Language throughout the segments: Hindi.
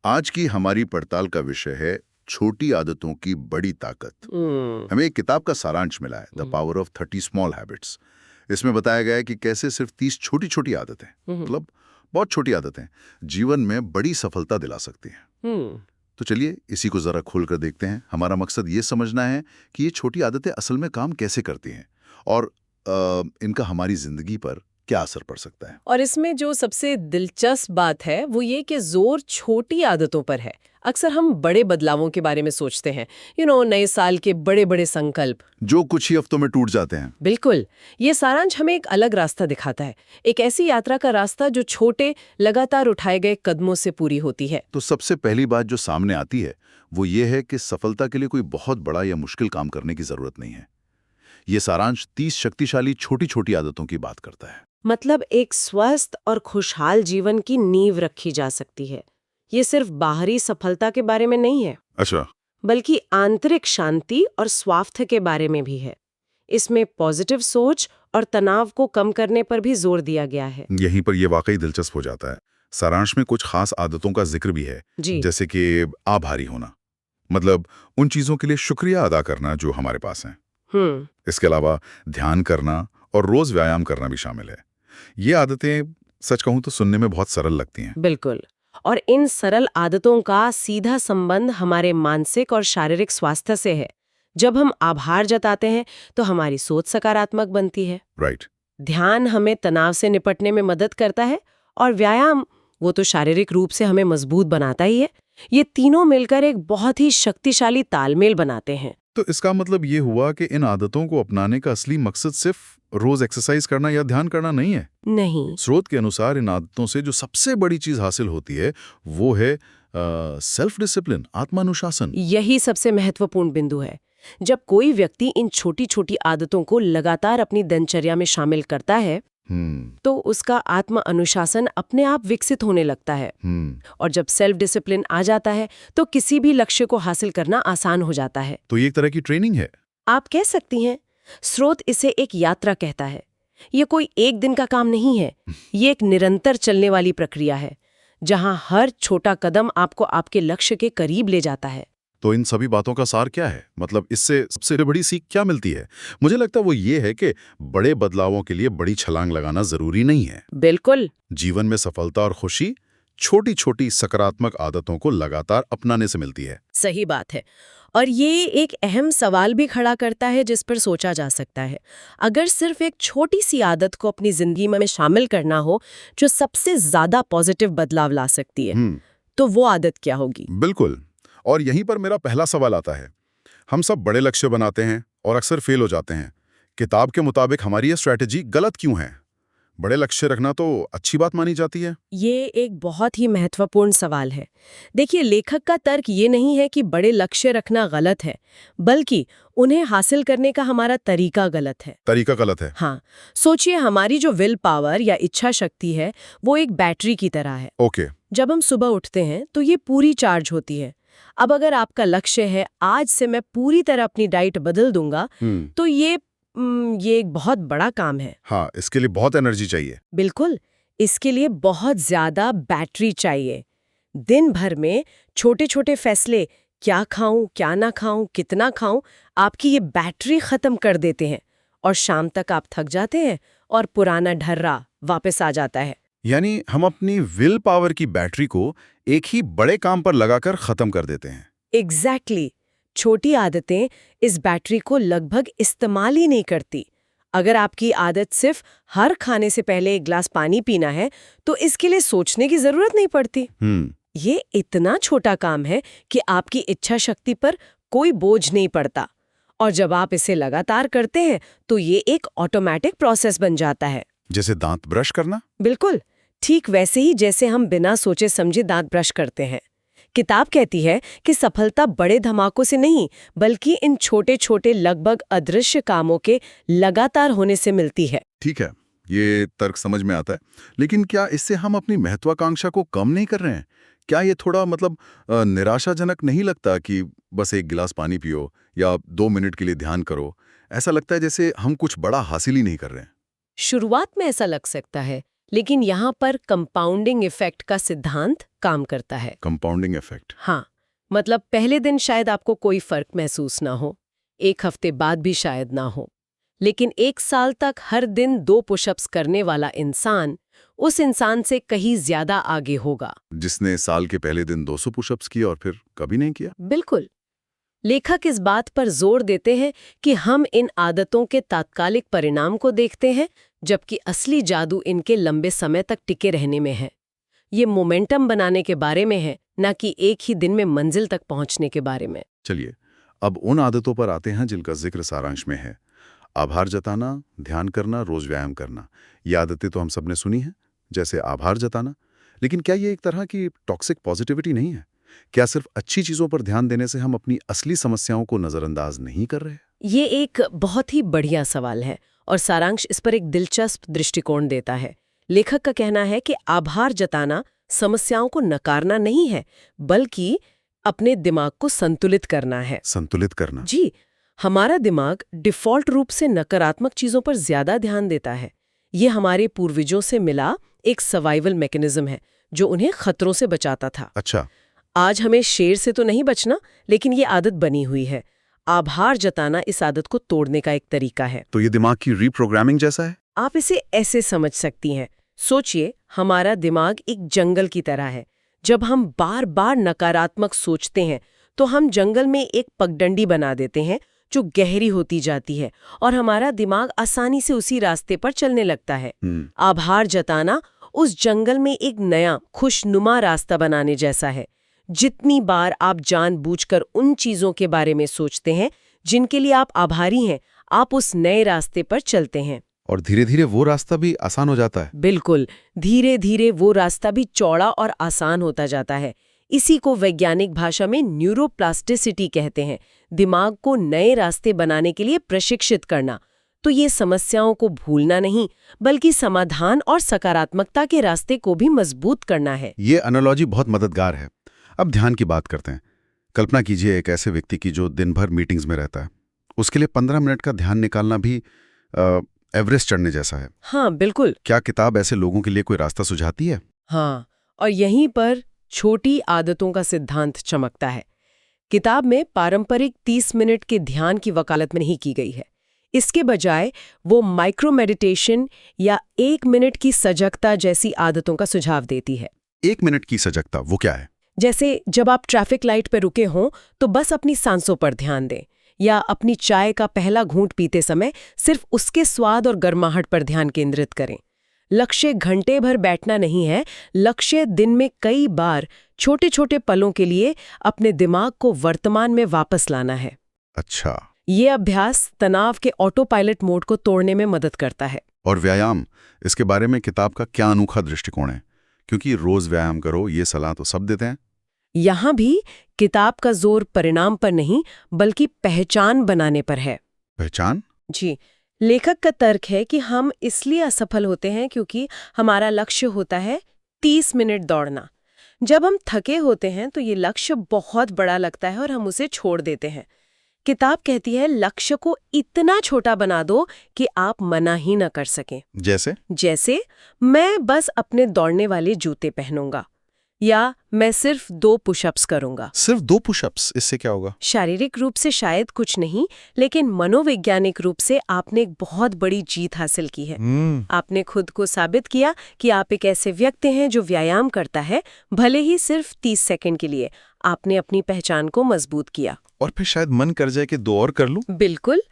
आज की हमारी पड़ताल का विषय है छोटी आदतों की बड़ी ताकत। हम्म। हमें एक किताब का सारांश मिला है, the power of 30 small habits. इसमें बताया गया है कि कैसे सिर्फ 30 छोटी छोटी आदतें, मतलब बहुत छोटी आदतें, जीवन में बड़ी सफलता दिला सकती हैं। हम्म। तो चलिए इसी को जरा खोलकर देखते हैं। हमारा मकसद ये समझना है कि ये छोटी आदतें असल में काम कैसे करती हैं और इनका हमारी जिंदगी पर क्या असर पड़ सकता है। और इसमें जो सबसे दिलचस्प बात है वो ये कि जोर छोटी आदतों पर है। अक्सर हम बड़े बदलावों के बारे में सोचते हैं, नए साल के बड़े बड़े संकल्प, जो कुछ ही हफ्तों में टूट जाते हैं। बिल्कुल। ये सारांश हमें एक अलग रास्ता दिखाता है, एक ऐसी यात्रा का रास्ता जो छोटे लगातार उठाए गए कदमों से पूरी होती है। तो सबसे पहली बात जो सामने आती है वो ये है कि सफलता के लिए कोई बहुत बड़ा या मुश्किल काम करने की जरूरत नहीं है। ये सारांश 30 शक्तिशाली छोटी छोटी आदतों की बात करता है। मतलब एक स्वस्थ और खुशहाल जीवन की नींव रखी जा सकती है। ये सिर्फ बाहरी सफलता के बारे में नहीं है, अच्छा। बल्कि आंतरिक शांति और स्वास्थ्य के बारे में भी है। इसमें पॉजिटिव सोच और तनाव को कम करने पर भी जोर दिया गया है। यहीं पर यह वाकई दिलचस्प हो जाता है। सारांश में कुछ खास आदतों का जिक्र भी है, जी। जैसे कि आभारी होना, मतलब उन चीजों के लिए शुक्रिया अदा करना जो हमारे पास हैं। इसके अलावा ध्यान करना और रोज व्यायाम करना भी शामिल है। ये आदतें सच कहूं तो सुनने में बहुत सरल लगती हैं। बिल्कुल। और इन सरल आदतों का सीधा संबंध हमारे मानसिक और शारीरिक स्वास्थ्य से है। जब हम आभार जताते हैं तो हमारी सोच सकारात्मक बनती है। राइट। ध्यान हमें तनाव से निपटने में मदद करता है, और व्यायाम वो तो शारीरिक रूप से हमें मजबूत बनाता ही है। ये तीनों मिलकर एक बहुत ही शक्तिशाली तालमेल बनाते हैं। तो इसका मतलब ये हुआ कि इन आदतों को अपनाने का असली मकसद सिर्फ रोज एक्सरसाइज करना या ध्यान करना नहीं है। नहीं। स्रोत के अनुसार इन आदतों से जो सबसे बड़ी चीज हासिल होती है वो है सेल्फ डिसिप्लिन, आत्मानुशासन। यही सबसे महत्वपूर्ण बिंदु है। जब कोई व्यक्ति इन छोटी छोटी आदतों को लगातार अपनी दिनचर्या में शामिल करता है तो उसका आत्म अनुशासन अपने आप विकसित होने लगता है। और जब सेल्फ डिसिप्लिन आ जाता है तो किसी भी लक्ष्य को हासिल करना आसान हो जाता है। तो ये एक तरह की ट्रेनिंग है, आप कह सकती हैं। स्रोत इसे एक यात्रा कहता है। ये कोई एक दिन का काम नहीं है, ये एक निरंतर चलने वाली प्रक्रिया है, जहां हर छोटा कदम आपको आपके लक्ष्य के करीब ले जाता है। तो इन सभी बातों का सार क्या है? मतलब इससे सबसे बड़ी सीख क्या मिलती है? मुझे लगता है वो ये है कि बड़े बदलावों के लिए बड़ी छलांग लगाना जरूरी नहीं है। बिल्कुल। जीवन में सफलता और खुशी छोटी छोटी सकारात्मक आदतों को लगातार अपनाने से मिलती है। सही बात है। और ये एक अहम सवाल भी खड़ा करता है जिस पर सोचा जा सकता है। अगर सिर्फ एक छोटी सी आदत को अपनी जिंदगी में शामिल करना हो जो सबसे ज्यादा पॉजिटिव बदलाव ला सकती है, तो वो आदत क्या होगी? बिल्कुल। और यहीं पर मेरा पहला सवाल आता है। हम सब बड़े लक्ष्य बनाते हैं और अक्सर फेल हो जाते हैं। किताब के मुताबिक हमारी ये स्ट्रैटेजी गलत क्यों है? बड़े लक्ष्य रखना तो अच्छी बात मानी जाती है। ये एक बहुत ही महत्वपूर्ण सवाल है। देखिए, लेखक का तर्क ये नहीं है कि बड़े लक्ष्य रखना गलत है, बल्कि उन्हें हासिल करने का हमारा तरीका गलत है। तरीका गलत है। हाँ, सोचिए, हमारी जो विल पावर या इच्छा शक्ति है वो एक बैटरी की तरह है। ओके। जब हम सुबह उठते हैं तो ये पूरी चार्ज होती है। अब अगर आपका लक्ष्य है आज से मैं पूरी तरह अपनी डाइट बदल दूंगा, तो ये एक बहुत बड़ा काम है। हाँ, इसके लिए बहुत एनर्जी चाहिए। बिल्कुल, इसके लिए बहुत ज्यादा बैटरी चाहिए। दिन भर में छोटे छोटे फैसले, क्या खाऊं, क्या ना खाऊं, कितना खाऊं, आपकी ये बैटरी खत्म कर देते हैं, और शाम तक आप थक जाते हैं और पुराना ढर्रा वापस आ जाता है। यानी हम अपनी विल पावर की बैटरी को एक ही बड़े काम पर लगाकर खत्म कर देते हैं। एग्जैक्टली। छोटी आदतें इस बैटरी को लगभग इस्तेमाल ही नहीं करती। अगर आपकी आदत सिर्फ हर खाने से पहले एक ग्लास पानी पीना है, तो इसके लिए सोचने की जरूरत नहीं पड़ती। ये इतना छोटा काम है कि आपकी इच्छा शक्ति पर कोई बोझ नहीं पड़ता, और जब आप इसे लगातार करते हैं तो ये एक ऑटोमेटिक प्रोसेस बन जाता है। जैसे दांत ब्रश करना? बिल्कुल, ठीक वैसे ही जैसे हम बिना सोचे समझे दांत ब्रश करते हैं। किताब कहती है कि सफलता बड़े धमाकों से नहीं, बल्कि इन छोटे छोटे लगभग अदृश्य कामों के लगातार होने से मिलती है। ठीक है, ये तर्क समझ में आता है, लेकिन क्या इससे हम अपनी महत्वाकांक्षा को कम नहीं कर रहे हैं? क्या ये थोड़ा निराशाजनक नहीं लगता कि बस एक गिलास पानी पियो या 2 मिनट के लिए ध्यान करो? ऐसा लगता है जैसे हम कुछ बड़ा हासिल ही नहीं कर रहे हैं। शुरुआत में ऐसा लग सकता है, लेकिन यहाँ पर कंपाउंडिंग इफेक्ट का सिद्धांत काम करता है। Compounding effect? हाँ, मतलब पहले दिन शायद आपको कोई फर्क महसूस ना हो, एक हफ्ते बाद भी शायद ना हो, लेकिन 1 साल तक हर दिन 2 पुशअप्स करने वाला इंसान उस इंसान से कहीं ज्यादा आगे होगा जिसने साल के पहले दिन 200 पुशअप्स किए और फिर कभी नहीं किया। बिल्कुल। लेखक इस बात पर जोर देते हैं कि हम इन आदतों के तात्कालिक परिणाम को देखते हैं, जबकि असली जादू इनके लंबे समय तक टिके रहने में है। ये मोमेंटम बनाने के बारे में है, न कि एक ही दिन में मंजिल तक पहुंचने के बारे में। चलिए अब उन आदतों पर आते हैं जिनका जिक्र सारांश में है। आभार जताना, ध्यान करना, रोज व्यायाम करना। ये आदतें तो हम सबने सुनी हैं, जैसे आभार जताना। लेकिन क्या ये एक तरह की टॉक्सिक पॉजिटिविटी नहीं है? क्या सिर्फ अच्छी चीजों पर ध्यान देने से हम अपनी असली समस्याओं को नजरअंदाज नहीं कर रहे? ये एक बहुत ही बढ़िया सवाल है और सारांश इस पर एक दिलचस्प दृष्टिकोण देता है। लेखक का कहना है कि आभार जताना समस्याओं को नकारना नहीं है, बल्कि अपने दिमाग को संतुलित करना है। संतुलित करना? जी, हमारा दिमाग डिफॉल्ट रूप से नकारात्मक चीजों पर ज्यादा ध्यान देता है। ये हमारे पूर्वजों से मिला एक सर्वाइवल मैकेनिज्म है जो उन्हें खतरों से बचाता था। अच्छा। आज हमें शेर से तो नहीं बचना, लेकिन ये आदत बनी हुई है। आभार जताना इस आदत को तोड़ने का एक तरीका है। तो ये दिमाग की रीप्रोग्रामिंग जैसा है? आप इसे ऐसे समझ सकती हैं। सोचिए, हमारा दिमाग एक जंगल की तरह है। जब हम बार बार नकारात्मक सोचते हैं तो हम जंगल में एक पगडंडी बना देते हैं जो गहरी होती जाती है और हमारा दिमाग आसानी से उसी रास्ते पर चलने लगता है। आभार जताना उस जंगल में एक नया खुशनुमा रास्ता बनाने जैसा है। जितनी बार आप जानबूझकर उन चीजों के बारे में सोचते हैं जिनके लिए आप आभारी हैं, आप उस नए रास्ते पर चलते हैं। और धीरे धीरे वो रास्ता भी आसान हो जाता है। बिल्कुल, धीरे धीरे वो रास्ता भी चौड़ा और आसान होता जाता है। इसी को वैज्ञानिक भाषा में न्यूरोप्लास्टिसिटी कहते हैं, दिमाग को नए रास्ते बनाने के लिए प्रशिक्षित करना। तो ये समस्याओं को भूलना नहीं, बल्कि समाधान और सकारात्मकता के रास्ते को भी मजबूत करना है। ये एनालॉजी बहुत मददगार है। अब ध्यान की बात करते हैं। कल्पना कीजिए एक ऐसे व्यक्ति की जो दिन भर मीटिंग्स में रहता है। उसके लिए 15 मिनट का ध्यान निकालना भी एवरेस्ट चढ़ने जैसा है। हाँ, बिल्कुल। क्या किताब ऐसे लोगों के लिए कोई रास्ता सुझाती है? हाँ, और यहीं पर छोटी आदतों का सिद्धांत चमकता है। किताब में पारंपरिक 30 मिनट के ध्यान की वकालत में नहीं की गई है। इसके बजाय वो माइक्रो मेडिटेशन या 1 मिनट की सजगता जैसी आदतों का सुझाव देती है। 1 मिनट की सजगता, वो क्या है? जैसे जब आप ट्रैफिक लाइट पर रुके हों तो बस अपनी सांसों पर ध्यान दें, या अपनी चाय का पहला घूंट पीते समय सिर्फ उसके स्वाद और गर्माहट पर ध्यान केंद्रित करें। लक्ष्य घंटे भर बैठना नहीं है, लक्ष्य दिन में कई बार छोटे छोटे पलों के लिए अपने दिमाग को वर्तमान में वापस लाना है। अच्छा। ये अभ्यास तनाव के ऑटो पायलट मोड को तोड़ने में मदद करता है। और व्यायाम, इसके बारे में किताब का क्या अनोखा दृष्टिकोण है? क्योंकि रोज व्यायाम करो ये सलाह तो सब देते हैं। यहाँ भी किताब का जोर परिणाम पर नहीं, बल्कि पहचान बनाने पर है। पहचान? जी, लेखक का तर्क है कि हम इसलिए असफल होते हैं क्योंकि हमारा लक्ष्य होता है 30 मिनट दौड़ना। जब हम थके होते हैं तो ये लक्ष्य बहुत बड़ा लगता है और हम उसे छोड़ देते हैं। किताब कहती है लक्ष्य को इतना छोटा बना दो कि आप मना ही न कर सकें। जैसे मैं बस अपने दौड़ने वाले जूते पहनूंगा, या मैं सिर्फ 2 पुशअप्स करूंगा। सिर्फ 2 पुशअप्स, इससे क्या होगा? शारीरिक रूप से शायद कुछ नहीं, लेकिन मनोवैज्ञानिक रूप से आपने एक बहुत बड़ी जीत हासिल की है। आपने खुद को साबित किया कि आप एक ऐसे व्यक्ति हैं जो व्यायाम करता है, भले ही सिर्फ 30 सेकंड के लिए। आपने अपनी पहचान को मजबूत किया। और फिर शायद मन कर जाए कि 2 और कर लूं। बिल्कुल।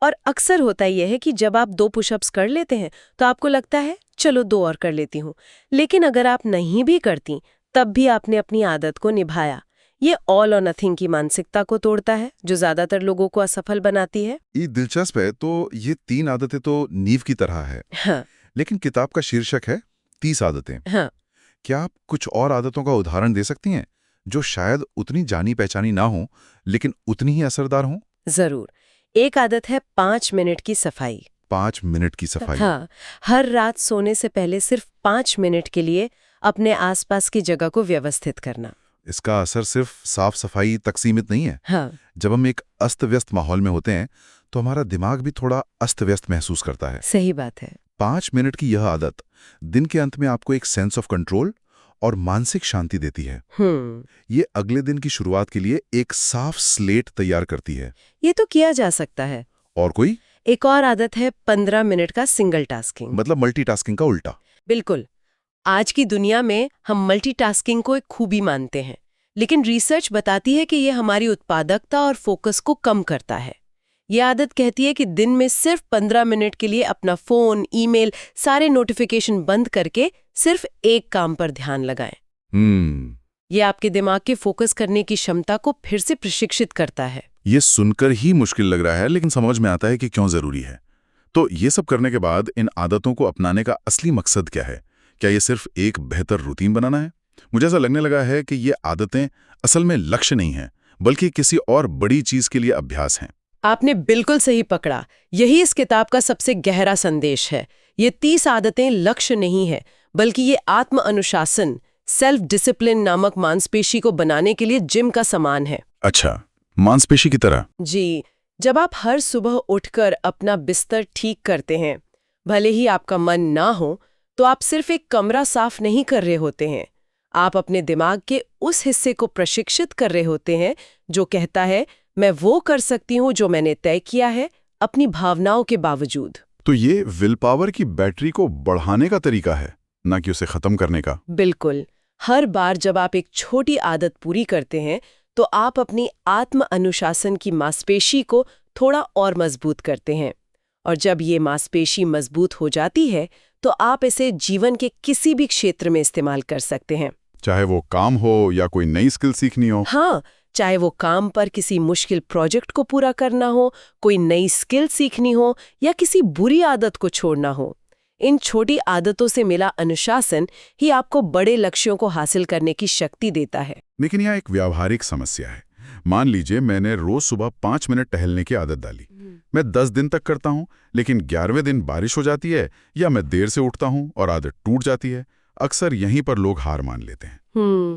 और अक्सर होता यह है कि जब आप 2 पुशअप्स कर लेते हैं तो आपको लगता है चलो 2 और कर लेती हूँ, लेकिन अगर आप नहीं भी करती तब भी आपने अपनी आदत को निभाया। ये ऑल और नथिंग की मानसिकता को तोड़ता है जो ज्यादातर लोगों को असफल बनाती है। ये दिलचस्प है। तो ये 3 आदतें तो नींव की तरह है। हाँ। लेकिन किताब का शीर्षक है 30 आदतें। हाँ। क्या आप कुछ और आदतों का उदाहरण दे सकती हैं जो शायद उतनी जानी पहचानी ना हो लेकिन उतनी ही असरदार हो? जरूर। एक आदत है 5 मिनट की सफाई। 5 मिनट की सफाई? हाँ, हर रात सोने से पहले सिर्फ 5 मिनट के लिए अपने आसपास की जगह को व्यवस्थित करना। इसका असर सिर्फ साफ सफाई तक सीमित नहीं है। हाँ। जब हम एक अस्त व्यस्त माहौल में होते हैं तो हमारा दिमाग भी थोड़ा अस्त व्यस्त महसूस करता है। सही बात है। 5 मिनट की यह आदत दिन के अंत में आपको एक सेंस ऑफ कंट्रोल और मानसिक शांति देती है। ये अगले दिन की शुरुआत के लिए एक साफ स्लेट तैयार करती है। ये तो किया जा सकता है। और कोई एक और आदत है 15 मिनट का सिंगल टास्किंग, मतलब मल्टीटास्किंग का उल्टा। बिल्कुल। आज की दुनिया में हम मल्टीटास्किंग को एक खूबी मानते हैं, लेकिन रिसर्च बताती है कि ये हमारी उत्पादकता और फोकस को कम करता है। ये आदत कहती है कि दिन में सिर्फ 15 मिनट के लिए अपना फोन, ईमेल, सारे नोटिफिकेशन बंद करके सिर्फ एक काम पर ध्यान लगाएं। ये आपके दिमाग के फोकस करने की क्षमता को फिर से प्रशिक्षित करता है। ये सुनकर ही मुश्किल लग रहा है, लेकिन समझ में आता है कि क्यों जरूरी है। तो ये सब करने के बाद इन आदतों को अपनाने का असली मकसद क्या है? क्या ये सिर्फ एक बेहतर रूटीन बनाना है? मुझे ऐसा लगने लगा है कि ये आदतें असल में लक्ष्य नहीं हैं, बल्कि किसी और बड़ी चीज के लिए अभ्यास हैं। आपने बिल्कुल सही पकड़ा। यही इस किताब का सबसे गहरा संदेश है। ये 30 आदतें लक्ष्य नहीं है, बल्कि ये आत्म अनुशासन, सेल्फ डिसिप्लिन नामक मांसपेशी को बनाने के लिए जिम का समान है। अच्छा, मांसपेशी की तरह? जी। जब आप हर सुबह उठकर अपना बिस्तर ठीक करते हैं, भले ही आपका मन ना हो, तो आप सिर्फ एक कमरा साफ नहीं कर रहे होते हैं। आप अपने दिमाग के उस हिस्से को प्रशिक्षित कर रहे होते हैं जो कहता है, मैं वो कर सकती हूँ जो मैंने तय किया है, अपनी भावनाओं के बावजूद। तो ये विल पावर की बैटरी को बढ़ाने का तरीका है, ना कि उसे खत्म करने का। बिल्कुल। हर बार जब आप एक छोटी आदत पूरी करते हैं, तो आप अपनी आत्म अनुशासन की मांसपेशी को थोड़ा और मजबूत करते हैं। और जब ये मांसपेशी मजबूत हो जाती है, तो आप इसे जीवन के किसी भी क्षेत्र में इस्तेमाल कर सकते हैं। चाहे वो काम हो या कोई नई स्किल सीखनी हो। हाँ, चाहे वो काम पर किसी मुश्किल प्रोजेक्ट को पूरा करना हो, कोई नई स्किल सीखनी हो या किसी बुरी आदत को छोड़ना हो। इन छोटी आदतों से मिला अनुशासन ही आपको बड़े लक्ष्यों को हासिल करने की शक्ति देता है। लेकिन यहाँ एक व्यावहारिक समस्या है। मान लीजिए मैंने रोज सुबह 5 मिनट टहलने की आदत डाली। मैं 10 दिन तक करता हूँ, लेकिन 11वें दिन बारिश हो जाती है या मैं देर से उठता हूँ और आदत टूट जाती है। अक्सर यहीं पर लोग हार मान लेते हैं।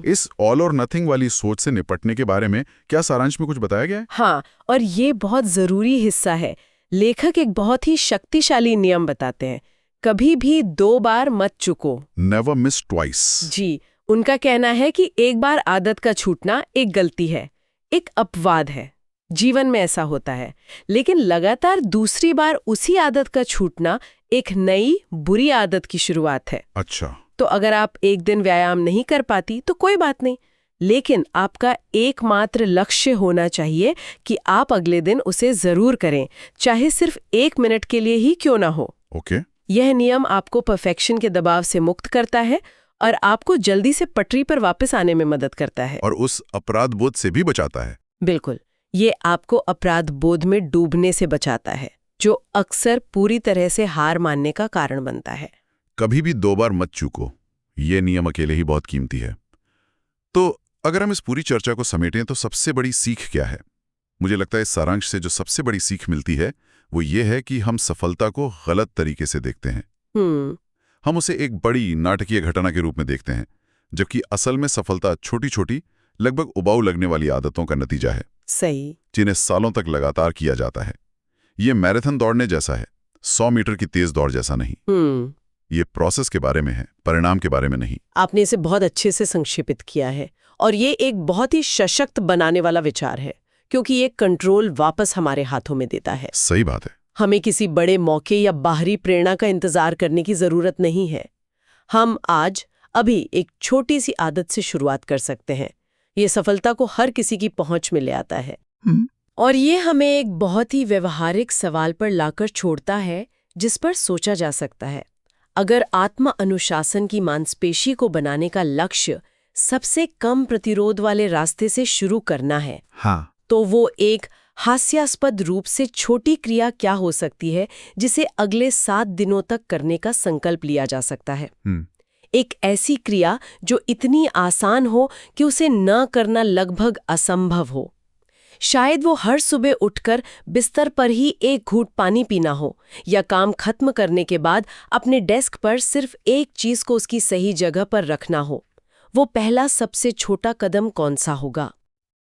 इस ऑल और नथिंग वाली सोच से निपटने के बारे में क्या सारांश में कुछ बताया गया है? हाँ, और ये बहुत जरूरी हिस्सा है। लेखक एक बहुत ही शक्तिशाली नियम बताते हैं, कभी भी 2 बार मत चुको। Never miss twice. जी, उनका कहना है कि एक बार आदत का छूटना एक गलती है, एक अपवाद है। जीवन में ऐसा होता है, लेकिन लगातार दूसरी बार उसी आदत का छूटना एक नई बुरी आदत की शुरुआत है। अच्छा। तो अगर आप एक दिन व्यायाम नहीं कर पाती तो कोई बात नहीं, लेकिन आपका एकमात्र लक्ष्य होना चाहिए कि आप अगले दिन उसे जरूर करें, चाहे सिर्फ 1 मिनट के लिए ही क्यों ना हो। ओके। यह नियम आपको परफेक्शन के दबाव से मुक्त करता है और आपको जल्दी से पटरी पर वापस आने में मदद करता है। और उस अपराध बोध से भी बचाता है। बिल्कुल, ये आपको अपराध बोध में डूबने से बचाता है, जो अक्सर पूरी तरह से हार मानने का कारण बनता है। कभी भी 2 बार मत चूको, ये नियम अकेले ही बहुत कीमती है। तो अगर हम इस पूरी चर्चा को समेटें तो सबसे बड़ी सीख क्या है? मुझे लगता है इस सारांश से जो सबसे बड़ी सीख मिलती है वो ये है कि हम सफलता को गलत तरीके से देखते हैं। हम उसे एक बड़ी नाटकीय घटना के रूप में देखते हैं, जबकि असल में सफलता छोटी छोटी, लगभग उबाऊ लगने वाली आदतों का नतीजा है। सही। जिन्हें सालों तक लगातार किया जाता है। ये मैराथन दौड़ने जैसा है, 100 मीटर की तेज दौड़ जैसा नहीं। ये प्रोसेस के बारे में है, परिणाम के बारे में नहीं। आपने इसे बहुत अच्छे से संक्षेपित किया है, और ये एक बहुत ही सशक्त बनाने वाला विचार है, क्योंकि ये कंट्रोल वापस हमारे हाथों में देता है। सही बात है। हमें किसी बड़े मौके या बाहरी प्रेरणा का इंतजार करने की जरूरत नहीं है। हम आज अभी एक छोटी सी आदत से शुरुआत कर सकते हैं। ये सफलता को हर किसी की पहुंच में ले आता है। और ये हमें एक बहुत ही व्यवहारिक सवाल पर लाकर छोड़ता है, जिस पर सोचा जा सकता है। अगर आत्म अनुशासन की मांसपेशी को बनाने का लक्ष्य सबसे कम प्रतिरोध वाले रास्ते से शुरू करना है, हाँ, तो वो एक हास्यास्पद रूप से छोटी क्रिया क्या हो सकती है जिसे अगले 7 दिनों तक करने का संकल्प लिया जा सकता है। एक ऐसी क्रिया जो इतनी आसान हो कि उसे न करना लगभग असंभव हो। शायद वो हर सुबह उठकर बिस्तर पर ही एक घूंट पानी पीना हो, या काम खत्म करने के बाद अपने डेस्क पर सिर्फ एक चीज को उसकी सही जगह पर रखना हो। वो पहला सबसे छोटा कदम कौन सा होगा?